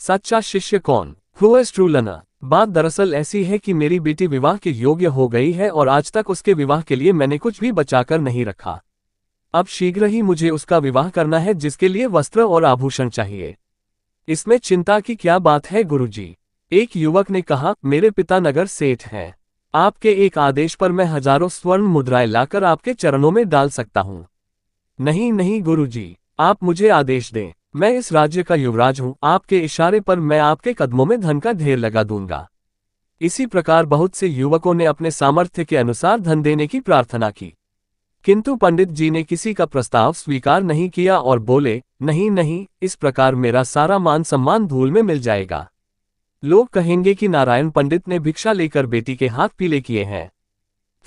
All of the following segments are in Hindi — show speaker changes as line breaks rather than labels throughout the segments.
सच्चा शिष्य कौन? Who is true learner? बात दरअसल ऐसी है कि मेरी बेटी विवाह के योग्य हो गई है और आज तक उसके विवाह के लिए मैंने कुछ भी बचाकर नहीं रखा। अब शीघ्र ही मुझे उसका विवाह करना है, जिसके लिए वस्त्र और आभूषण चाहिए। इसमें चिंता की क्या बात है गुरुजी? एक युवक ने कहा, मेरे पिता नगर सेठ हैं। आपके एक आदेश पर मैं हजारों स्वर्ण मुद्राएं लाकर आपके चरणों में डाल सकता हूं। नहीं नहीं गुरुजी, आप मुझे आदेश दें। मैं इस राज्य का युवराज हूं, आपके इशारे पर मैं आपके कदमों में धन का ढेर लगा दूंगा। इसी प्रकार बहुत से युवकों ने अपने सामर्थ्य के अनुसार धन देने की प्रार्थना की, किंतु पंडित जी ने किसी का प्रस्ताव स्वीकार नहीं किया और बोले, नहीं नहीं, इस प्रकार मेरा सारा मान सम्मान धूल में मिल जाएगा। लोग कहेंगे कि नारायण पंडित ने भिक्षा लेकर बेटी के हाथ पीले किए हैं।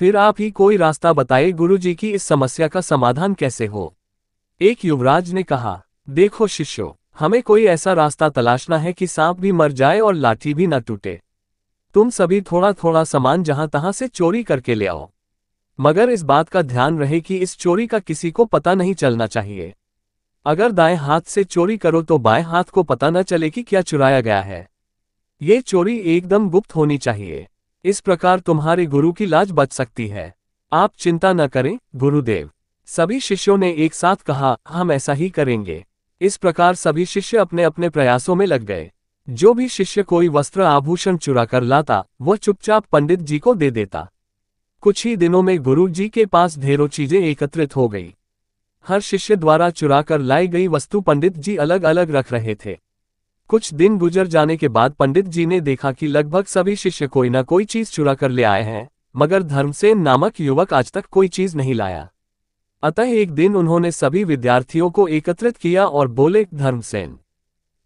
फिर आप ही कोई रास्ता बताइए गुरुजी की इस समस्या का समाधान कैसे हो। एक युवराज ने कहा, देखो शिष्यों, हमें कोई ऐसा रास्ता तलाशना है कि सांप भी मर जाए और लाठी भी न टूटे। तुम सभी थोड़ा थोड़ा सामान जहां तहां से चोरी करके ले आओ, मगर इस बात का ध्यान रहे कि इस चोरी का किसी को पता नहीं चलना चाहिए। अगर दाएं हाथ से चोरी करो तो बाएं हाथ को पता न चले कि क्या चुराया गया है। ये चोरी एकदम गुप्त होनी चाहिए। इस प्रकार तुम्हारे गुरु की लाज बच सकती है। आप चिंता न करें गुरुदेव। सभी शिष्यों ने एक साथ कहा, हम ऐसा ही करेंगे। इस प्रकार सभी शिष्य अपने अपने प्रयासों में लग गए। जो भी शिष्य कोई वस्त्र आभूषण चुरा कर लाता, वह चुपचाप पंडित जी को दे देता। कुछ ही दिनों में गुरु जी के पास ढेरों चीजें एकत्रित हो गई। हर शिष्य द्वारा चुरा कर लाई गई वस्तु पंडित जी अलग अलग रख रहे थे। कुछ दिन गुजर जाने के बाद पंडित जी ने देखा कि लगभग सभी शिष्य कोई ना कोई चीज चुरा कर ले आए हैं, मगर धर्मसेन नामक युवक आज तक कोई चीज नहीं लाया। अतः एक दिन उन्होंने सभी विद्यार्थियों को एकत्रित किया और बोले, धर्मसेन,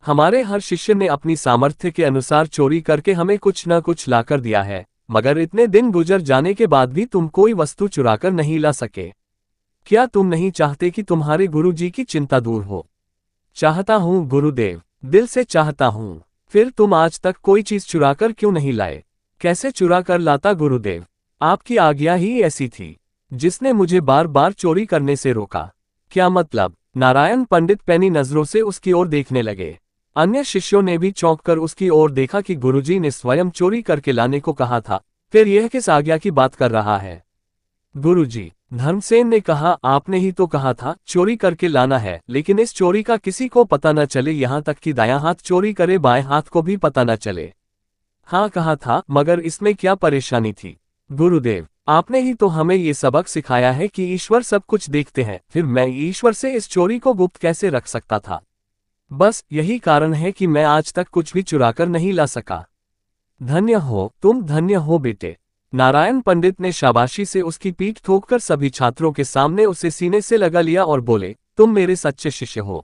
हमारे हर शिष्य ने अपनी सामर्थ्य के अनुसार चोरी करके हमें कुछ न कुछ लाकर दिया है, मगर इतने दिन गुजर जाने के बाद भी तुम कोई वस्तु चुराकर नहीं ला सके। क्या तुम नहीं चाहते कि तुम्हारे गुरु जी की चिंता दूर हो? चाहता हूं गुरुदेव, दिल से चाहता हूं। फिर तुम आज तक कोई चीज चुराकर क्यों नहीं लाए? कैसे चुरा कर लाता गुरुदेव? आपकी आज्ञा ही ऐसी थी जिसने मुझे बार बार चोरी करने से रोका। क्या मतलब? नारायण पंडित पैनी नजरों से उसकी ओर देखने लगे। अन्य शिष्यों ने भी चौंक कर उसकी ओर देखा कि गुरुजी ने स्वयं चोरी करके लाने को कहा था, फिर यह किस आज्ञा की बात कर रहा है? गुरुजी, धर्मसेन ने कहा, आपने ही तो कहा था चोरी करके लाना है, लेकिन इस चोरी का किसी को पता न चले, यहाँ तक कि दायां हाथ चोरी करे बाएं हाथ को भी पता न चले। हाँ कहा था, मगर इसमें क्या परेशानी थी? गुरुदेव, आपने ही तो हमें ये सबक सिखाया है कि ईश्वर सब कुछ देखते हैं, फिर मैं ईश्वर से इस चोरी को गुप्त कैसे रख सकता था? बस यही कारण है कि मैं आज तक कुछ भी चुराकर नहीं ला सका। धन्य हो तुम, धन्य हो बेटे। नारायण पंडित ने शाबाशी से उसकी पीठ ठोककर सभी छात्रों के सामने उसे सीने से लगा लिया और बोले, तुम मेरे सच्चे शिष्य हो।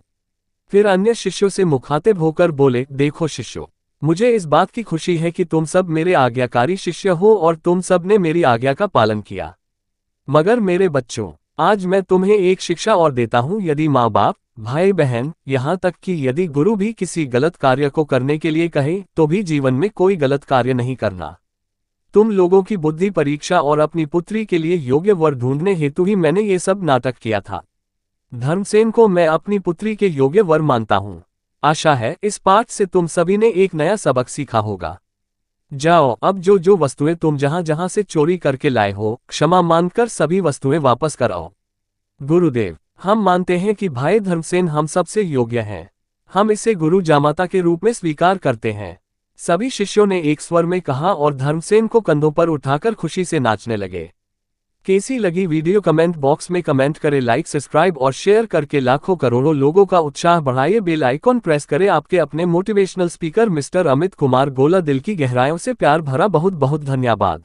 फिर अन्य शिष्यों से मुखातिब होकर बोले, देखो शिष्यों, मुझे इस बात की खुशी है कि तुम सब मेरे आज्ञाकारी शिष्य हो और तुम सब ने मेरी आज्ञा का पालन किया। मगर मेरे बच्चों, आज मैं तुम्हें एक शिक्षा और देता हूं। यदि माँ बाप, भाई बहन, यहाँ तक कि यदि गुरु भी किसी गलत कार्य को करने के लिए कहे तो भी जीवन में कोई गलत कार्य नहीं करना। तुम लोगों की बुद्धि परीक्षा और अपनी पुत्री के लिए योग्य वर ढूंढने हेतु ही मैंने ये सब नाटक किया था। धर्मसेन को मैं अपनी पुत्री के योग्य वर मानता हूँ। आशा है इस पाठ से तुम सभी ने एक नया सबक सीखा होगा। जाओ, अब जो जो वस्तुएं तुम जहां जहां से चोरी करके लाए हो, क्षमा मानकर सभी वस्तुएं वापस कराओ। गुरुदेव, हम मानते हैं कि भाई धर्मसेन हम सबसे योग्य हैं। हम इसे गुरु जामाता के रूप में स्वीकार करते हैं। सभी शिष्यों ने एक स्वर में कहा और धर्मसेन को कंधों पर उठाकर खुशी से नाचने लगे। कैसी लगी वीडियो कमेंट बॉक्स में कमेंट करें। लाइक, सब्सक्राइब और शेयर करके लाखों करोड़ों लोगों का उत्साह बढ़ाइए। बेल आइकॉन प्रेस करें। आपके अपने motivational speaker mister Amit Kumar गोला। दिल की गहराइयों से प्यार भरा बहुत बहुत धन्यवाद।